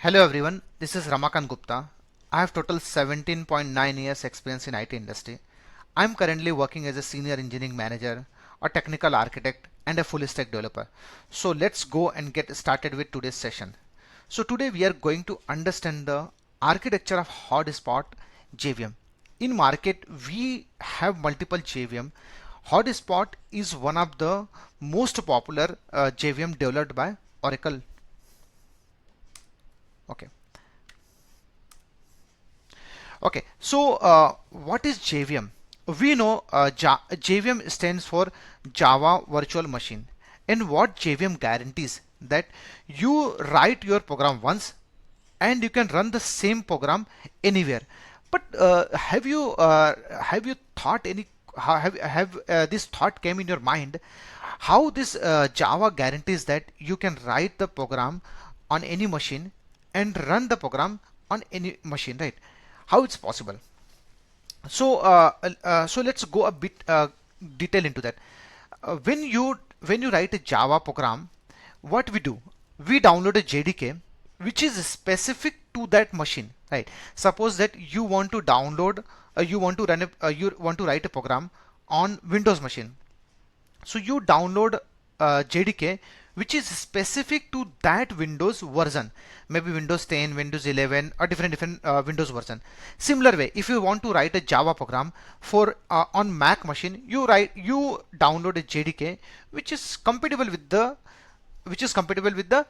Hello everyone, this is Ramakant Gupta. I have total 17.9 years experience in IT industry. I am currently working as a senior engineering manager, a technical architect and a full stack developer. So let's go and get started with today's session. So today we are going to understand the architecture of hotspot JVM. In market we have multiple JVM. Hotspot is one of the most popular JVM developed by Oracle. Okay. Okay, so what is JVM? We know JVM stands for Java Virtual Machine, and what JVM guarantees that you write your program once and you can run the same program anywhere. But have you thought any have this thought came in your mind how this Java guarantees that you can write the program on any machine and run the program on any machine, right? How it's possible? So let's go a bit detail into that. When you write a Java program, what we do? We download a JDK which is specific to that machine, right? Suppose that you want to download, you want to write a program on Windows machine. So you download JDK which is specific to that Windows version, maybe Windows 10, Windows 11, or different Windows version. Similar way, if you want to write a Java program for on Mac machine, you download a JDK which is compatible with the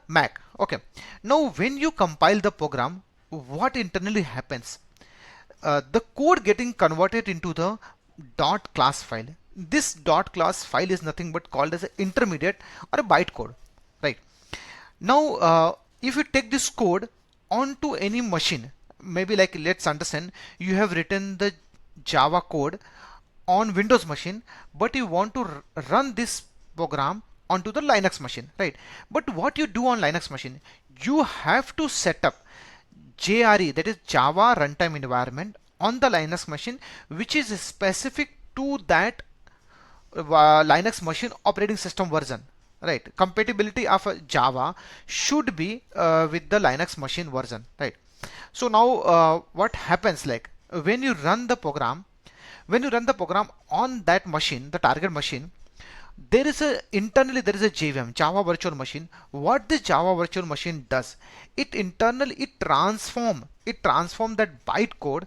Mac. Okay. Now when you compile the program, what internally happens? The code getting converted into the dot class file. This dot class file is nothing but called as an intermediate or a bytecode, right? Now if you take this code onto any machine, maybe like let's understand you have written the Java code on Windows machine, but you want to run this program onto the Linux machine, right? But what you do on Linux machine, you have to set up JRE, that is Java Runtime Environment, on the Linux machine, which is specific to that Linux machine operating system version, right? Compatibility of Java should be with the Linux machine version, right? So now what happens, like when you run the program, on that machine, the target machine, internally there is a JVM, Java Virtual Machine. What this Java Virtual Machine does, it transform that bytecode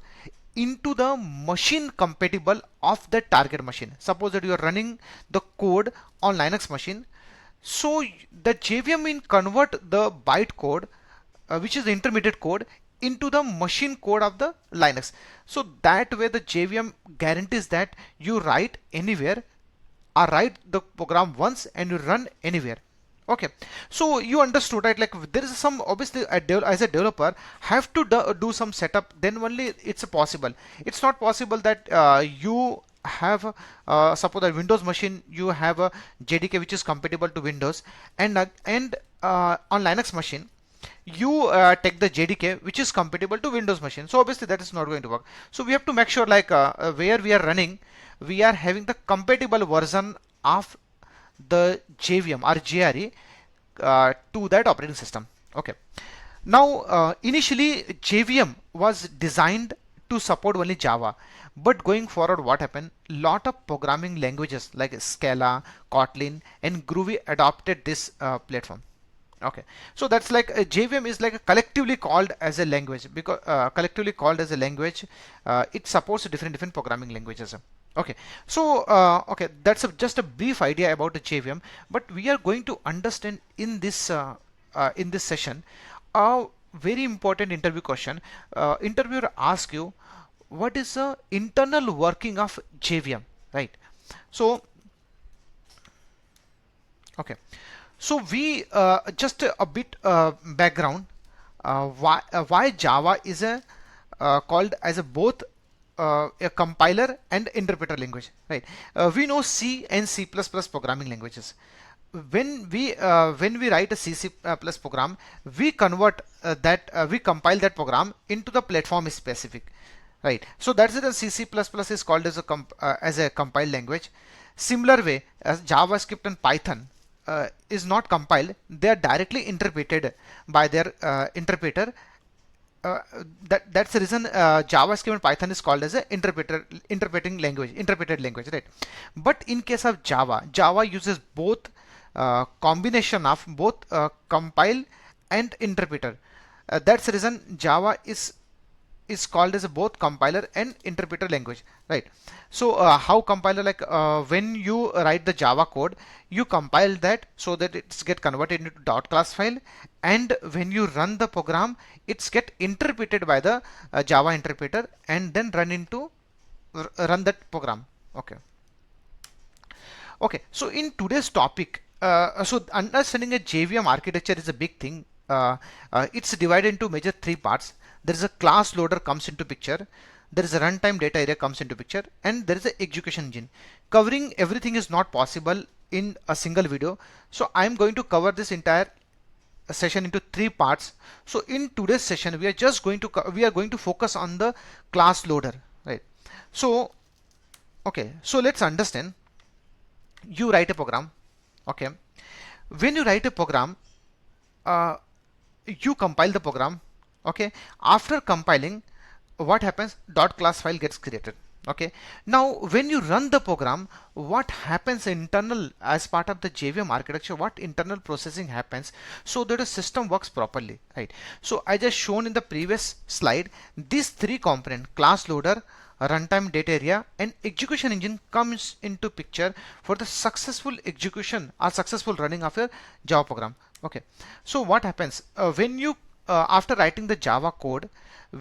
into the machine compatible of the target machine. Suppose that you are running the code on Linux machine, so the JVM will convert the bytecode, which is the intermediate code, into the machine code of the Linux. So that way the JVM guarantees that you write anywhere or write the program once and you run anywhere. Okay, so you understood, right? Like there is some, obviously as a developer have to do some setup, then only it's possible. It's not possible that you have suppose a Windows machine, you have a JDK which is compatible to Windows, and on Linux machine you take the JDK which is compatible to Windows machine. So obviously that is not going to work. So we have to make sure, like where we are running, we are having the compatible version of the JVM or JRE to that operating system. Okay. Now initially JVM was designed to support only Java, but going forward what happened, lot of programming languages like Scala, Kotlin and Groovy adopted this platform. Okay, so that's like JVM is like collectively called as a language, because it supports different programming languages. Okay, so okay, that's just a brief idea about the JVM, but we are going to understand in this session a very important interview question. Interviewer asks you, what is the internal working of JVM, right? So okay, so we just a bit background, why Java is called as a both a compiler and interpreter language, right? We know C and C++ programming languages. When we write a C++ program, we convert we compile that program into the platform specific, right? So that's it. C++ is called as a compiled language. Similar way as JavaScript and Python, is not compiled, they are directly interpreted by their interpreter. uh, that's the reason JavaScript and Python is called as a interpreted language, right? But in case of Java uses both combination of both compile and interpreter. That's the reason Java is called as a both compiler and interpreter language, right? So how compiler, like when you write the Java code, you compile that so that it's get converted into dot class file, and when you run the program, it's get interpreted by the Java interpreter and then run that program. Okay, so in today's topic, so understanding a JVM architecture is a big thing. It's divided into major three parts. There is a class loader comes into picture. There is a runtime data area comes into picture, and there is an execution engine. Covering everything is not possible in a single video, so I am going to cover this entire session into three parts. So in today's session, we are going to focus on the class loader, right? So okay, so let's understand. You write a program, okay? When you write a program, uh, you compile the program, okay? After compiling, what happens? Dot class file gets created, okay? Now when you run the program, what happens internal as part of the JVM architecture, what internal processing happens so that the system works properly, right? So I just shown in the previous slide, these three component, class loader, runtime data area, and execution engine comes into picture for the successful execution or successful running of your Java program. Okay, so what happens when you after writing the Java code,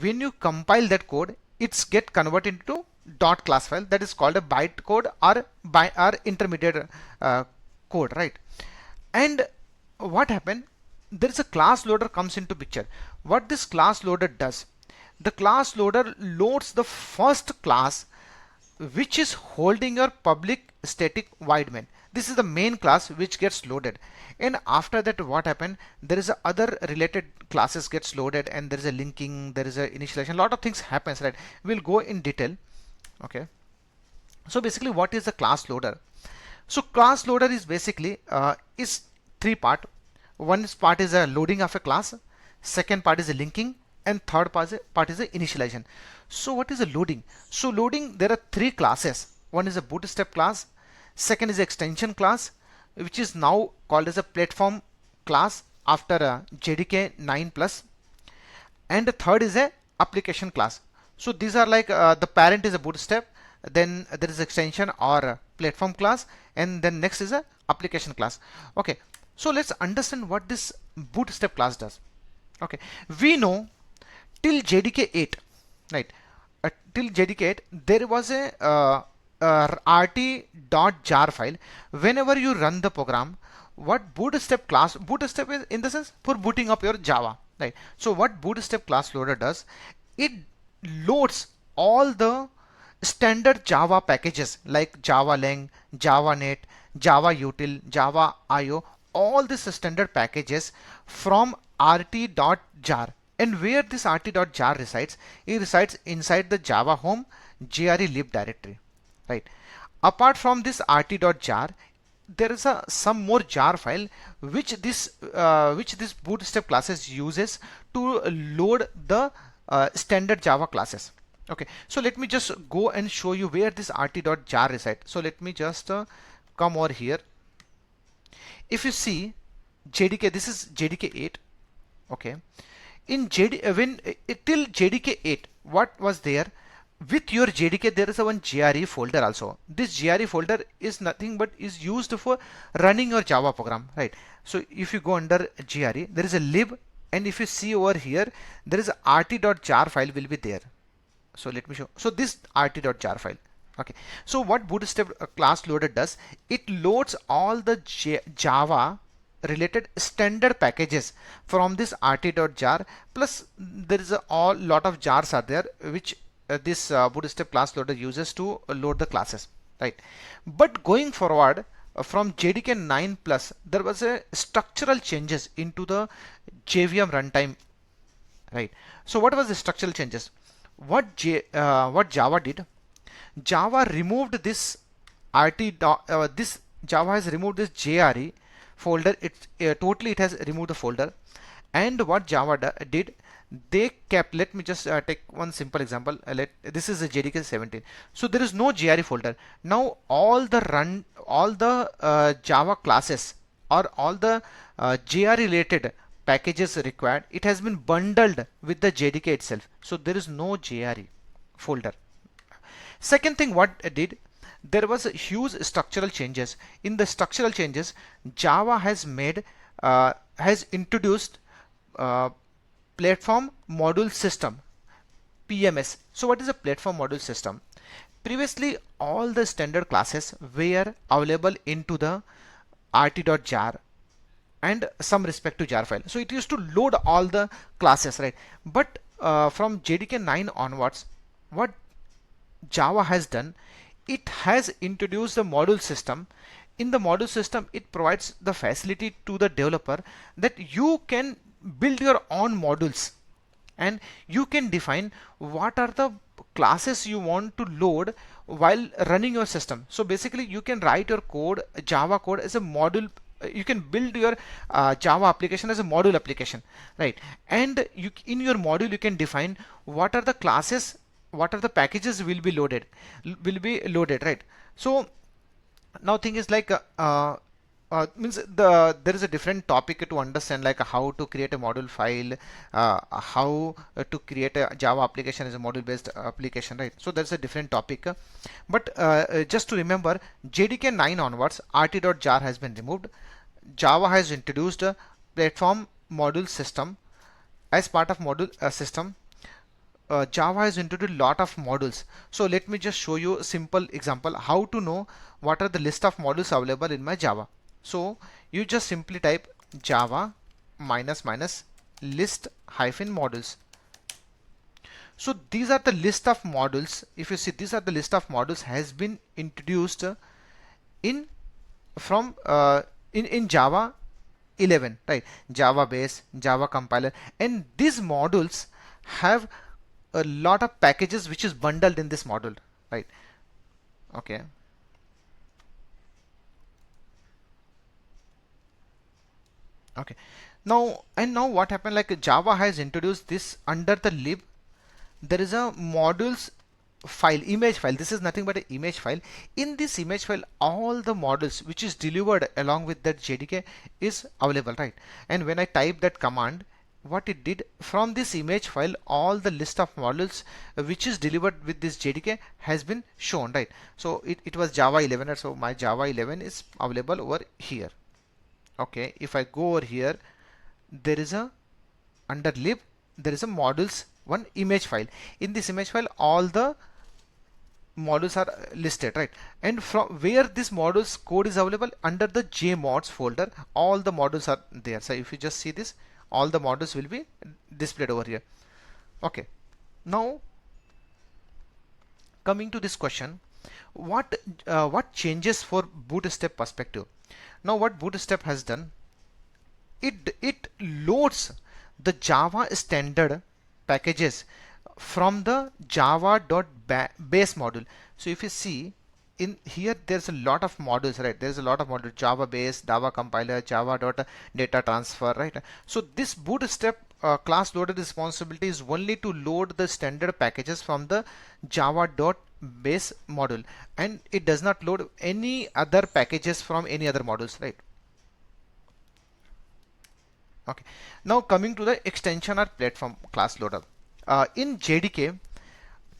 when you compile that code, it's get converted into dot class file, that is called a byte code or intermediate code, right? And what happened, there is a class loader comes into picture. What this class loader does, the class loader loads the first class which is holding your public static void main. This is the main class which gets loaded, and after that what happened, there is a other related classes gets loaded, and there is a linking, there is a initialization, lot of things happens, right? We'll go in detail. Okay, so basically what is the class loader? So class loader is basically is three part. Part is a loading of a class, second part is a linking, and third part is a initialization. So what is a loading? So loading, there are three classes. One is a bootstrap class, second is extension class, which is now called as a platform class after JDK 9 plus, and the third is a application class. So these are like the parent is a bootstrap, then there is extension or a platform class, and then next is a application class. Okay, so let's understand what this bootstrap class does. Okay, we know till JDK 8, right? Till JDK 8, there was a rt.jar file. Whenever you run the program, what bootstrap class, bootstrap is in the sense for booting up your Java, right? So what bootstrap class loader does, it loads all the standard Java packages like Java Lang, Java Net, Java Util, Java IO, all these standard packages from rt.jar. And where this rt.jar resides, it resides inside the Java home JRE lib directory, right? Apart from this rt.jar, there is some more jar file which this bootstrap classes uses to load the standard Java classes. Okay, so let me just go and show you where this rt.jar resides. So let me just come over here. If you see JDK, this is JDK 8. Okay, in till JDK 8, what was there? With your JDK, there is a one JRE folder also. This JRE folder is nothing but is used for running your Java program, right? So if you go under JRE, there is a lib, and if you see over here, there is a rt.jar file will be there. So let me show. So this rt.jar file. Okay. So what bootstrap class loader does, it loads all the Java related standard packages from this rt.jar, plus there is a lot of jars are there which this bootstrap class loader uses to load the classes, right? But going forward from JDK 9 plus, there was a structural changes into the JVM runtime, right? So what was the structural changes? What Java did, Java removed this Java has removed this JRE folder. It's totally it has removed the folder. And what Java did, they kept, let me just take one simple example. This is a JDK 17, so there is no GRE folder. Now all the Java classes or all the GRE related packages required, it has been bundled with the JDK itself, so there is no GRE folder. Second thing what it did, there was a huge structural changes. In the structural changes, Java has introduced uh, platform module system, PMS. So what is a platform module system? Previously, all the standard classes were available into the rt.jar and some respect to jar file. So it used to load all the classes, right? But from JDK 9 onwards, what Java has done, it has introduced the module system. In the module system, it provides the facility to the developer that you can build your own modules and you can define what are the classes you want to load while running your system. So basically you can write your code, Java code, as a module. You can build your Java application as a module application, right? And in your module you can define what are the classes, what are the packages will be loaded, right? So now thing is like means there is a different topic to understand, like how to create a module file, how to create a Java application as a module based application, right? So that's a different topic. But just to remember, JDK 9 onwards, rt.jar has been removed. Java has introduced a platform module system. As part of module system, Java has introduced a lot of modules. So let me just show you a simple example how to know what are the list of modules available in my Java. So you just simply type Java minus minus list hyphen modules. So these are the list of modules. If you see, these are the list of modules has been introduced in from in Java 11, right? Java base, Java compiler, and these modules have a lot of packages which is bundled in this module, right? Okay. Okay. Now what happened, like Java has introduced this under the lib. There is a modules file, image file. This is nothing but an image file. In this image file, all the modules which is delivered along with that JDK is available, right? And when I type that command, what it did, from this image file, all the list of modules which is delivered with this JDK has been shown, right? So it was Java 11, so my Java 11 is available over here. Okay, if I go over here, there is a under lib, there is a modules one image file. In this image file, all the modules are listed, right? And from where this modules code is available, under the jmods folder, all the modules are there. So if you just see this, all the modules will be displayed over here. Okay, now coming to this question, what changes for bootstrap perspective? Now what bootstrap has done, it loads the Java standard packages from the java.base module. So if you see in here, there's a lot of modules, right? There's a lot of modules: Java base, Java compiler, Java.data transfer, right? So this bootstrap class loader responsibility is only to load the standard packages from the java.base module, and it does not load any other packages from any other modules, right? Okay, now coming to the extension or platform class loader. In JDK,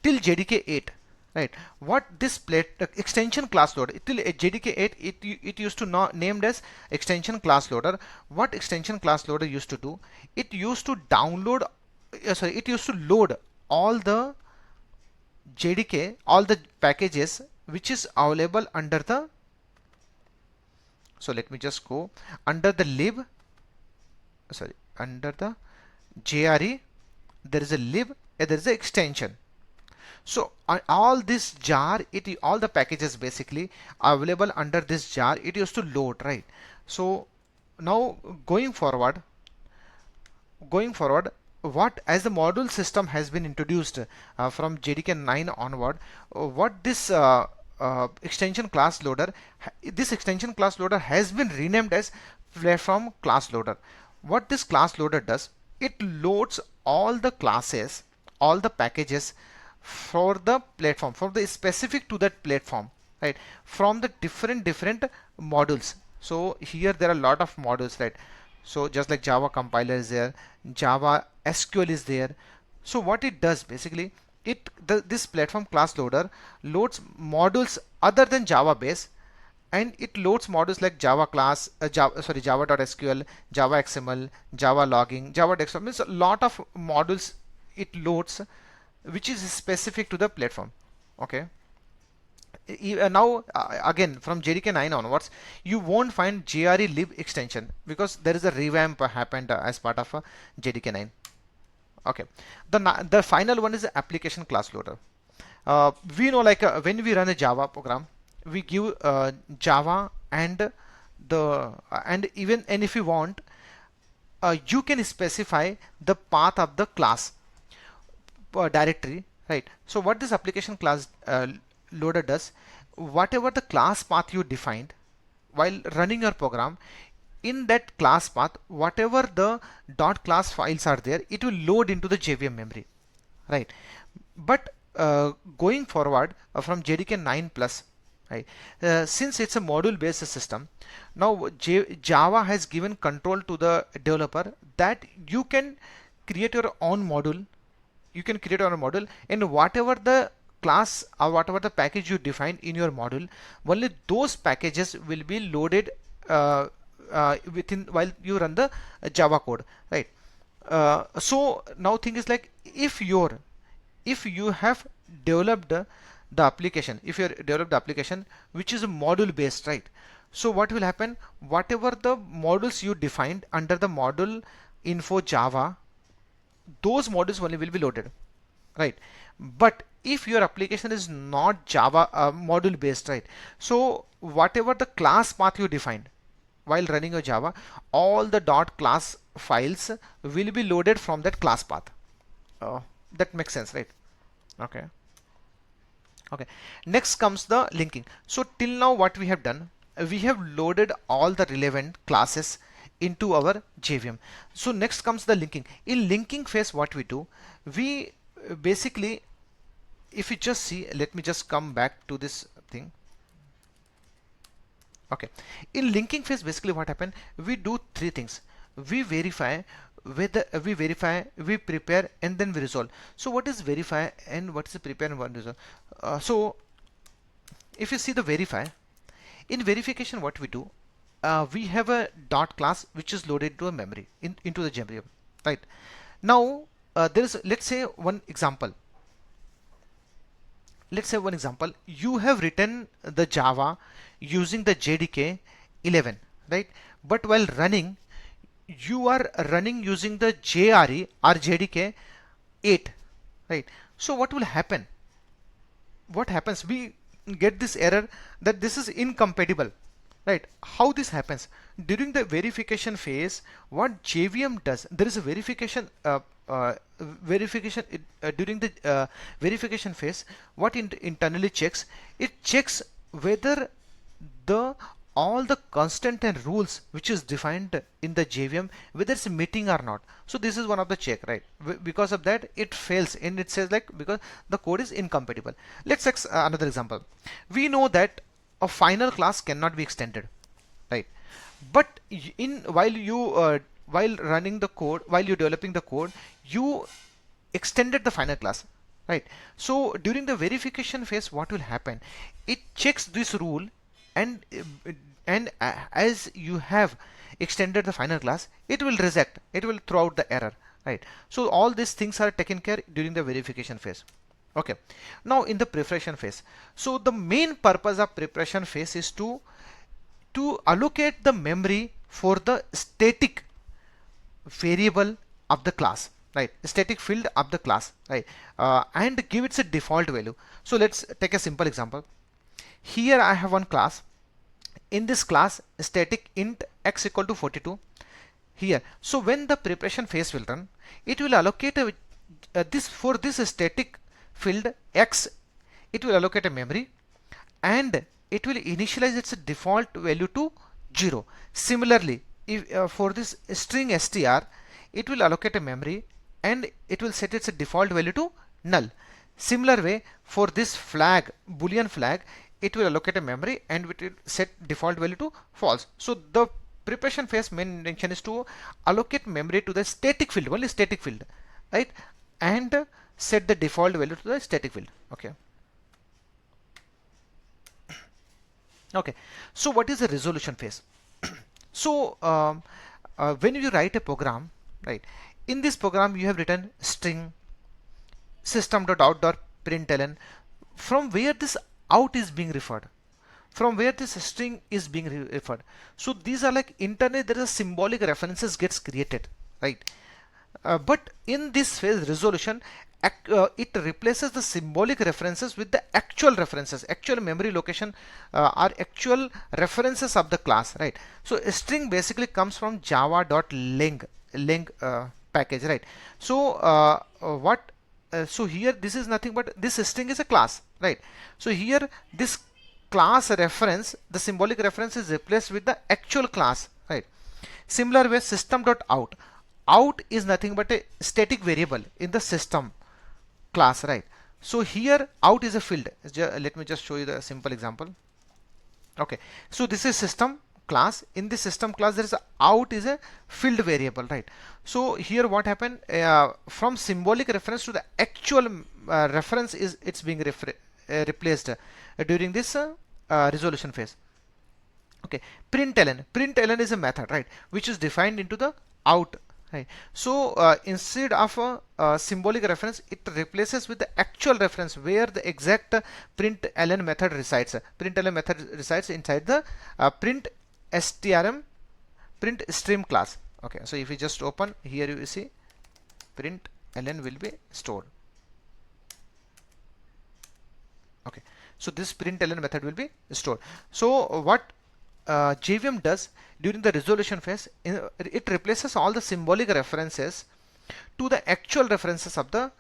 till JDK 8, right? What this extension class loader, till JDK 8, it used to named as extension class loader. What extension class loader used to do, it used to download, it used to load all the JDK, all the packages which is available under the, so let me just go under the lib, under the JRE, there is a lib, there is a extension. So all this jar, all the packages basically available under this jar, it used to load, right? So now going forward, what, as the module system has been introduced from JDK 9 onward, what this extension class loader, this extension class loader has been renamed as platform class loader. What this class loader does, it loads all the classes, all the packages for the platform, for the specific to that platform, right, from the different modules. So here there are a lot of modules, right? So just like Java compiler is there, Java SQL is there. So what it does basically, this platform class loader loads modules other than Java base, and it loads modules like Java class, Java.sql, Java XML, Java logging, Java desktop. Means a lot of modules it loads, which is specific to the platform. Okay. Now again from JDK 9 onwards, you won't find JRE lib extension because there is a revamp happened as part of JDK 9. Okay. The final one is the application class loader. We know, like when we run a Java program, we give Java and if you want, you can specify the path of the class directory, right? So what this application class loader does, whatever the class path you defined while running your program, in that class path, whatever the dot class files are there, it will load into the JVM memory, right? But going forward from JDK 9 plus, right, since it's a module based system, now Java has given control to the developer that you can create your own module. You can create your own module, and whatever the class or whatever the package you define in your module, only those packages will be loaded within while you run the Java code, right? So now thing is like, if you have developed the application, if you developed the application which is a module based, right? So what will happen, whatever the modules you defined under the module info Java, those modules only will be loaded, right? But if your application is not Java module based, right, so whatever the class path you defined while running your Java, all the dot class files will be loaded from that class path. That makes sense, right? Okay. Okay. Next comes the linking. So till now what we have done, we have loaded all the relevant classes into our JVM. So next comes the linking. In linking phase, what we do, we basically, if you just see, let me just come back to this thing. Okay. In linking phase, basically what happened, we do three things. We verify, we prepare, and then we resolve. So what is verify and what is prepare and what is resolve? So if you see the verify, in verification what we do, we have a dot class which is loaded to a memory into the JVM, right? Now there is, let's say one example, you have written the Java using the JDK 11, right? But while running, you are running using the JRE or JDK 8, right? So what will happen? What happens? We get this error that this is incompatible, right? How this happens? During the verification phase, what JVM does, there is a verification during the verification phase, what internally checks, it checks whether the all the constant and rules which is defined in the JVM, whether it's meeting or not. So this is one of the check, right? Because of that it fails, and it says like, because the code is incompatible. Let's take another example. We know that a final class cannot be extended, right? But in while running the code, while you're developing the code, you extended the final class, right? So during the verification phase, what will happen, it checks this rule, and as you have extended the final class, it will reject, it will throw out the error, right? So all these things are taken care during the verification phase. Okay. Now in the preparation phase, so the main purpose of preparation phase is to allocate the memory for the static variable of the class, right? Static field of the class, right? And give it a default value. So let's take a simple example. Here I have one class. In this class, static int x equal to 42 here. So when the preparation phase will run, it will allocate this for this static field x, it will allocate a memory, and it will initialize its default value to 0. Similarly, if for this string str, it will allocate a memory and it will set its default value to null. Similar way, for this flag, boolean flag, it will allocate a memory and it will set default value to false. So the preparation phase main intention is to allocate memory to the static field, only static field, right, and set the default value to the static field. Okay. Okay, so what is the resolution phase? So when you write a program, right, in this program you have written string system.out.println, from where this out is being referred, from where this string is being referred. So these are like internally there is a symbolic references gets created, right? But in this phase resolution, it replaces the symbolic references with the actual references, actual memory location, or actual references of the class, right? So a string basically comes from java.ling package, right? So so here this is nothing but this string is a class, right? So here this class reference, the symbolic reference is replaced with the actual class, right? Similar way, system.out, out is nothing but a static variable in the system class, right? So here out is a field. Let me just show you the simple example. Okay, so this is system class. In this system class there is a out is a field variable, right? So here what happened, from symbolic reference to the actual reference is it's being replaced during this resolution phase. Okay, println is a method, right, which is defined into the out, right? So instead of a symbolic reference, it replaces with the actual reference where the exact println method resides. Println method resides inside the print stream class. Okay, so if you just open here, you see println will be stored. Okay, so this println method will be stored. So what JVM does during the resolution phase, it replaces all the symbolic references to the actual references of the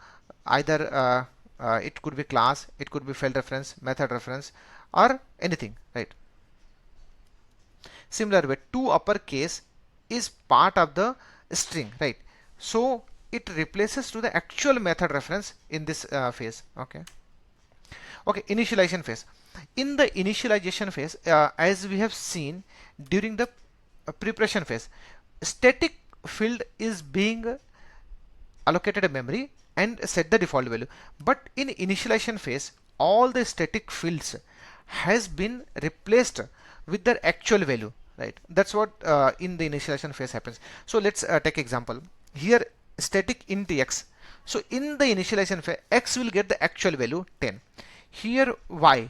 either it could be class, it could be file reference, method reference, or anything, right? Similar way, to uppercase is part of the string, right? So it replaces to the actual method reference in this phase. Okay. Okay, initialization phase. In the initialization phase, as we have seen during the preparation phase, static field is being allocated a memory and set the default value. But in initialization phase, all the static fields has been replaced with their actual value, right? That's what in the initialization phase happens. So let's take example here, static int x. So in the initialization phase, x will get the actual value 10. Here y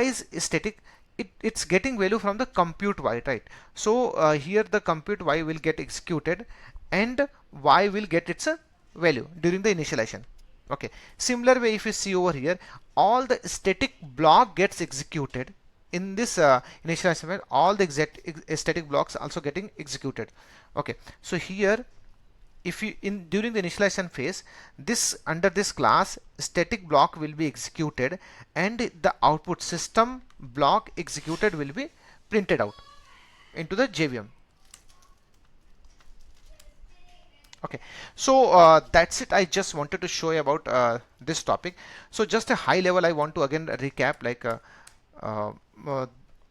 is static, it's getting value from the compute y, right? So here the compute y will get executed and y will get its value during the initialization. Okay, similar way, if you see over here, all the static block gets executed in this initialization, all the exact static blocks also getting executed. Okay, so here if you during the initialization phase, this under this class static block will be executed and the output system block executed will be printed out into the JVM. Okay, so that's it. I just wanted to show you about this topic. So just a high level, I want to again recap, like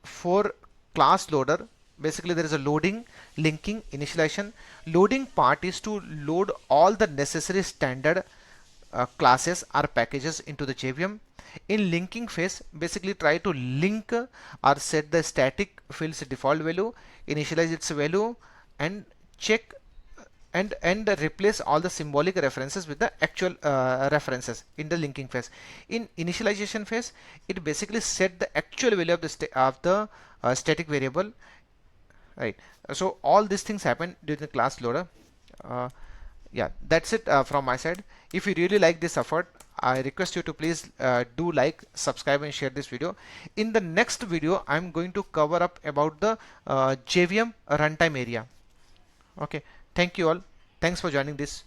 for class loader, basically there is a loading, linking, initialization. Loading part is to load all the necessary standard classes or packages into the JVM. In linking phase, basically try to link or set the static field's default value, initialize its value, and check and replace all the symbolic references with the actual references in the linking phase. In initialization phase, it basically set the actual value of the static variable, right? So all these things happen during the class loader. Yeah, that's it from my side. If you really like this effort, I request you to please do like, subscribe, and share this video. In the next video, I'm going to cover up about the JVM runtime area. Okay, thank you all. Thanks for joining this